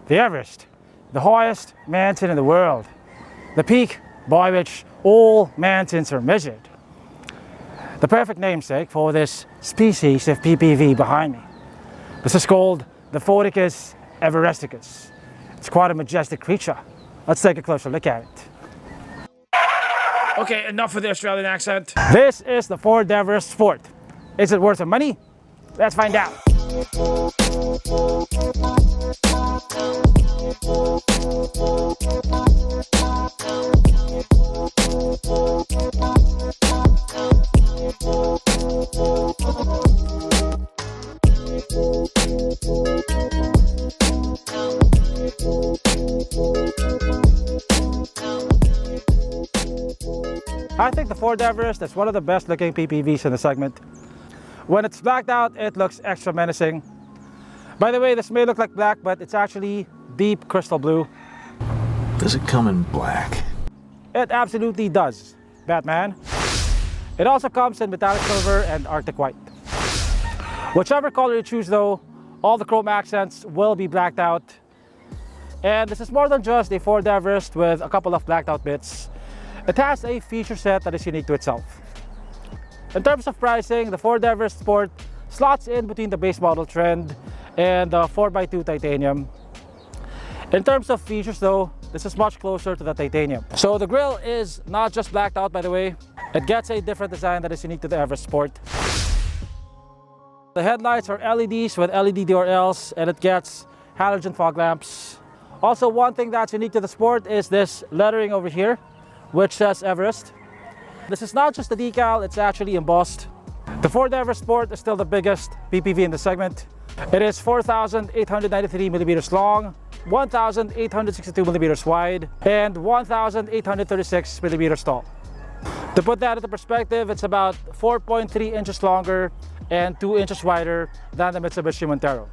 the Everest, the highest mountain in the world, the peak by which all mountains are measured. The perfect namesake for this species of PPV behind me. This is called the Ford Everesticus. It's quite a majestic creature. Let's take a closer look at it. Okay, enough of the Australian accent. This is the Ford Everest Sport. Is it worth the money? Let's find out. I think the Ford Everest is one of the best looking PPVs in the segment. When it's blacked out, it looks extra menacing. By the way, this may look like black, but it's actually deep crystal blue. Does it come in black? It absolutely does, Batman. It also comes in metallic silver and Arctic white. Whichever color you choose though, all the chrome accents will be blacked out. And this is more than just a Ford Everest with a couple of blacked out bits. It has a feature set that is unique to itself. In terms of pricing, the Ford Everest Sport slots in between the base model trend and the 4x2 Titanium. In terms of features though, this is much closer to the Titanium. So the grille is not just blacked out, by the way. It gets a different design that is unique to the Everest Sport. The headlights are LEDs with LED DRLs, and it gets halogen fog lamps. Also, one thing that's unique to the Sport is this lettering over here, which says Everest. This is not just a decal, it's actually embossed. The Ford Everest Sport is still the biggest PPV in the segment. It is 4,893 millimeters long, 1,862 millimeters wide, and 1,836 millimeters tall. To put that into perspective, it's about 4.3 inches longer and 2 inches wider than the Mitsubishi Montero.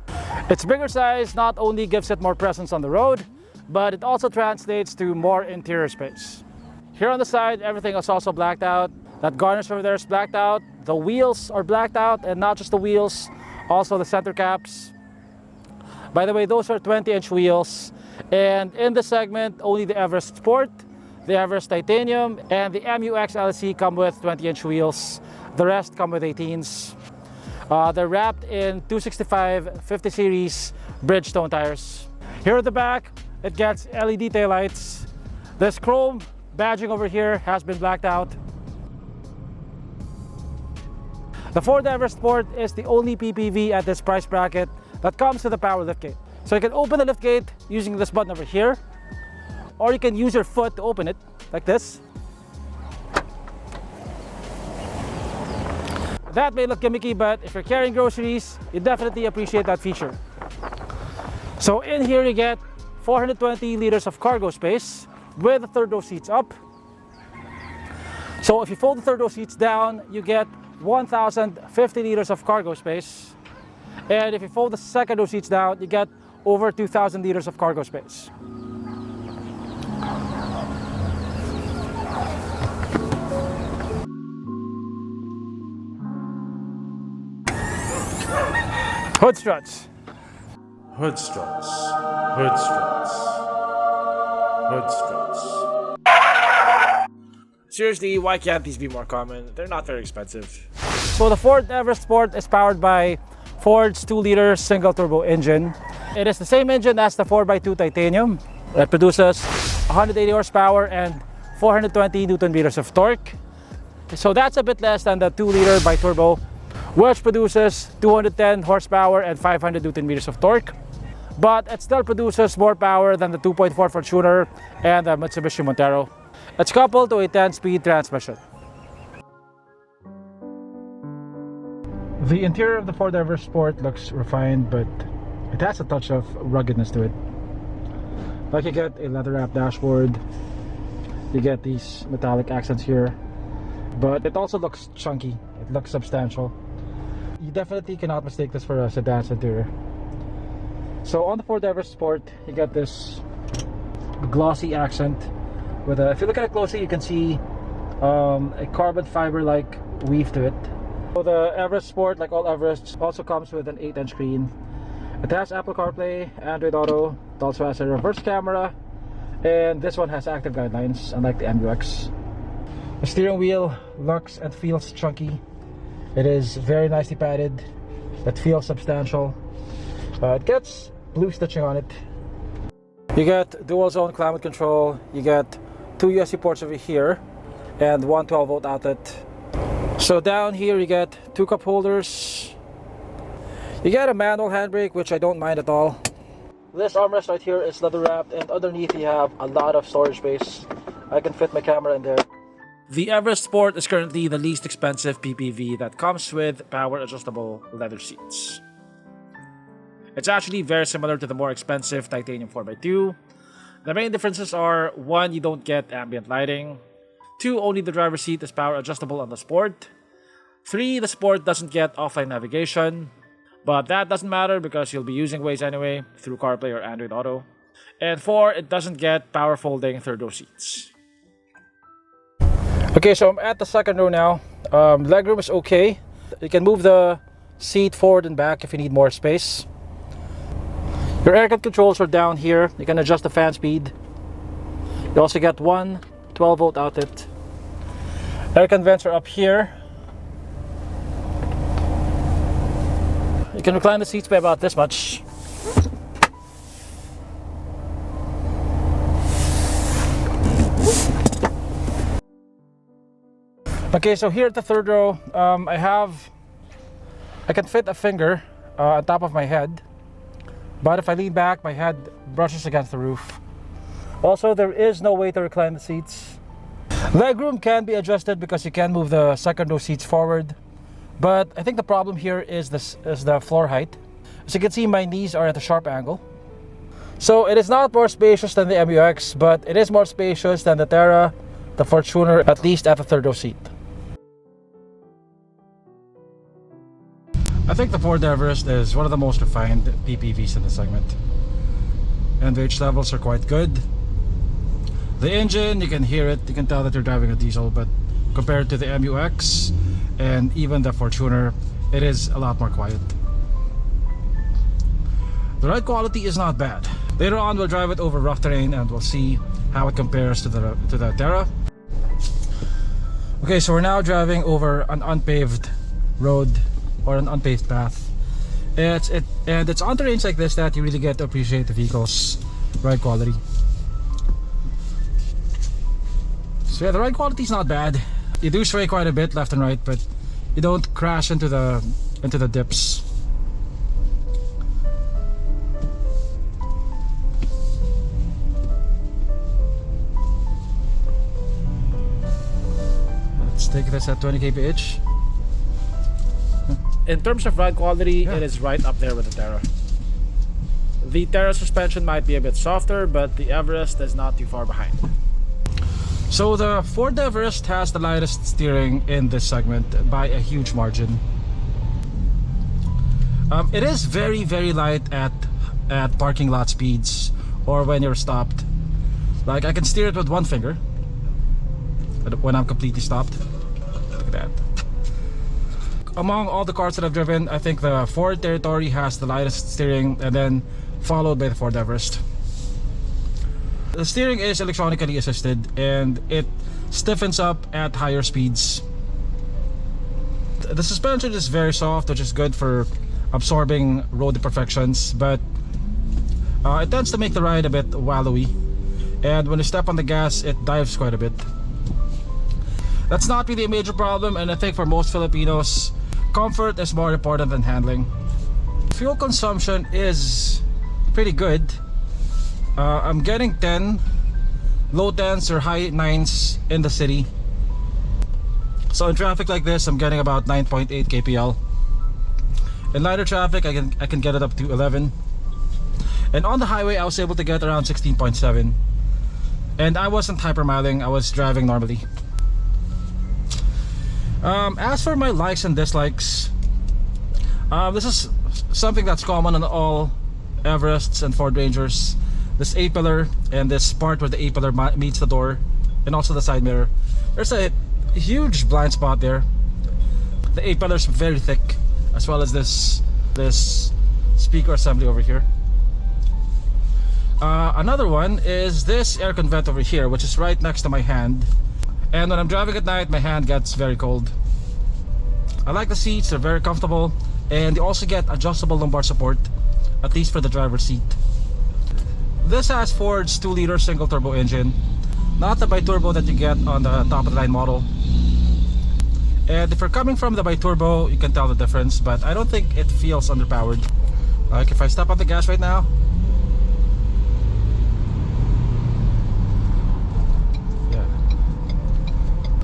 Its bigger size not only gives it more presence on the road, but it also translates to more interior space. Here on the side, everything is also blacked out. That garnish over there is blacked out. The wheels are blacked out, and not just the wheels, also the center caps. By the way, those are 20-inch wheels. And in the segment, only the Everest Sport, the Everest Titanium, and the Mu-X LS-A come with 20-inch wheels. The rest come with 18s. They're wrapped in 265 50 series Bridgestone tires. Here at the back, it gets LED taillights. This chrome badging over here has been blacked out. The Ford Everest Sport is the only PPV at this price bracket that comes with a power liftgate. So you can open the liftgate using this button over here, or you can use your foot to open it, like this. That may look gimmicky, but if you're carrying groceries, you definitely appreciate that feature. So in here you get 420 liters of cargo space with the third row seats up. So if you fold the third row seats down, you get 1,050 liters of cargo space. And if you fold the second row seats down, you get over 2,000 liters of cargo space. Hood struts. Hood struts. Hood struts. Hood struts. Seriously, why can't these be more common? They're not very expensive. So the Ford Everest Sport is powered by Ford's 2-liter single turbo engine. It is the same engine as the 4x2 Titanium. It produces 180 horsepower and 420 Newton meters of torque. So that's a bit less than the 2-liter bi-turbo, which produces 210 horsepower and 500 Newton meters of torque. But it still produces more power than the 2.4 Fortuner and the Mitsubishi Montero. It's coupled to a 10-speed transmission. The interior of the Ford Everest Sport looks refined, but it has a touch of ruggedness to it. Like you get a leather-wrapped dashboard, you get these metallic accents here, but it also looks chunky. It looks substantial. You definitely cannot mistake this for a sedan's interior. So on the Ford Everest Sport, you get this glossy accent with a, if you look at it closely, you can see a carbon fiber-like weave to it. So the Everest Sport, like all Everests, also comes with an 8-inch screen. It has Apple CarPlay, Android Auto. It also has a reverse camera, and this one has active guidelines, unlike the MUX. The steering wheel looks and feels chunky. It is very nicely padded. It feels substantial. It gets blue stitching on it. You get dual zone climate control. You get 2 USB ports over here and one 12-volt outlet. So down here you get 2 cup holders. You get a manual handbrake, which I don't mind at all. This armrest right here is leather wrapped, and underneath you have a lot of storage space. I can fit my camera in there. The Everest Sport is currently the least expensive PPV that comes with power adjustable leather seats. It's actually very similar to the more expensive Titanium 4x2. The main differences are: 1, you don't get ambient lighting; 2, only the driver's seat is power adjustable on the Sport; 3, the Sport doesn't get offline navigation, but that doesn't matter because you'll be using Waze anyway through CarPlay or Android Auto; and 4, it doesn't get power folding third row seats. Okay, so I'm at the second row now. Legroom is okay. You can move the seat forward and back if you need more space. Your air controls are down here. You can adjust the fan speed. You also get one 12-volt outlet. Air vents are up here. You can recline the seats by about this much. Okay, so here at the third row, I can fit a finger on top of my head, but if I lean back, my head brushes against the roof. Also, there is no way to recline the seats. Legroom can be adjusted because you can move the second row seats forward, but I think the problem here is the floor height. As you can see, my knees are at a sharp angle. So it is not more spacious than the MUX, but it is more spacious than the Terra, the Fortuner, at least at the third row seat. I think the Ford Everest is one of the most refined PPVs in the segment, and the H levels are quite good. The engine, you can hear it, you can tell that you're driving a diesel, but compared to the MUX and even the Fortuner, it is a lot more quiet. The ride quality is not bad. Later on we'll drive it over rough terrain and we'll see how it compares to the Terra. Okay, so we're now driving over an unpaved road or an unpaved path. And it's on terrains like this that you really get to appreciate the vehicle's ride quality. So yeah, the ride quality is not bad. You do sway quite a bit left and right, but you don't crash into the dips. Let's take this at 20 kph. In terms of ride quality, It is right up there with the Terra. The Terra suspension might be a bit softer, but the Everest is not too far behind. So the Ford Everest has the lightest steering in this segment by a huge margin. It is very, very light at parking lot speeds or when you're stopped. Like, I can steer it with one finger when I'm completely stopped. Look at that. Among all the cars that I've driven, I think the Ford Territory has the lightest steering, and then followed by the Ford Everest. The steering is electronically assisted and it stiffens up at higher speeds. The suspension is very soft, which is good for absorbing road imperfections, but it tends to make the ride a bit wallowy, and when you step on the gas, it dives quite a bit. That's not really a major problem, and I think for most Filipinos, comfort is more important than handling. Fuel consumption is pretty good. I'm getting 10, low 10s or high 9s in the city. So in traffic like this, I'm getting about 9.8 kpl. In lighter traffic, I can get it up to 11. And on the highway, I was able to get around 16.7. And I wasn't hypermiling, I was driving normally. As for my likes and dislikes, this is something that's common on all Everests and Ford Rangers. This A-pillar and this part where the A-pillar meets the door, and also the side mirror. There's a huge blind spot there. The A-pillar is very thick, as well as this speaker assembly over here. Another one is this aircon vent over here, which is right next to my hand. And when I'm driving at night, my hand gets very cold. I like the seats, they're very comfortable. And you also get adjustable lumbar support, at least for the driver's seat. This has Ford's 2-liter single turbo engine, not the bi-turbo that you get on the top of the line model. And if you're coming from the bi-turbo, you can tell the difference, but I don't think it feels underpowered. Like if I step on the gas right now, yeah,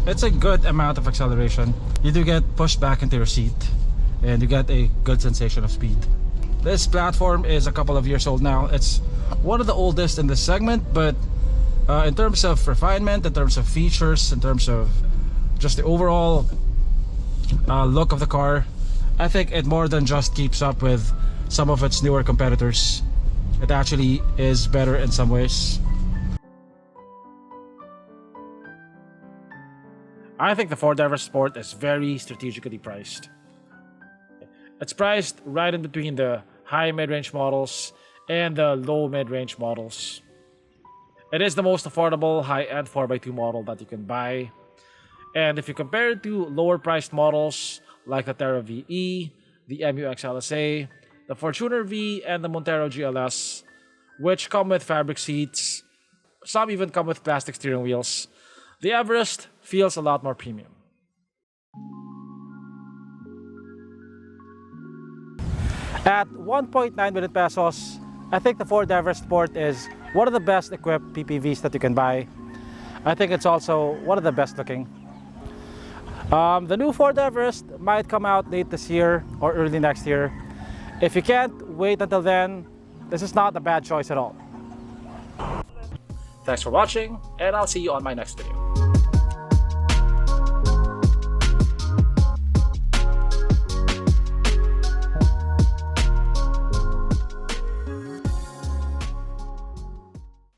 it's a good amount of acceleration. You do get pushed back into your seat, and you get a good sensation of speed. This platform is a couple of years old now. It's one of the oldest in this segment, but in terms of refinement, in terms of features, in terms of just the overall look of the car, I think it more than just keeps up with some of its newer competitors. It actually is better in some ways. I think the Ford Everest Sport is very strategically priced. It's priced right in between the high mid-range models and the low mid-range models. It is the most affordable high-end 4x2 model that you can buy. And if you compare it to lower priced models like the Terra VE, the Mu-X LS-A, the Fortuner V, and the Montero GLS, which come with fabric seats, some even come with plastic steering wheels, the Everest feels a lot more premium. At 1.9 million pesos, I think the Ford Everest Sport is one of the best equipped PPVs that you can buy. I think it's also one of the best looking. The new Ford Everest might come out late this year or early next year. If you can't wait until then, this is not a bad choice at all. Thanks for watching, and I'll see you on my next video.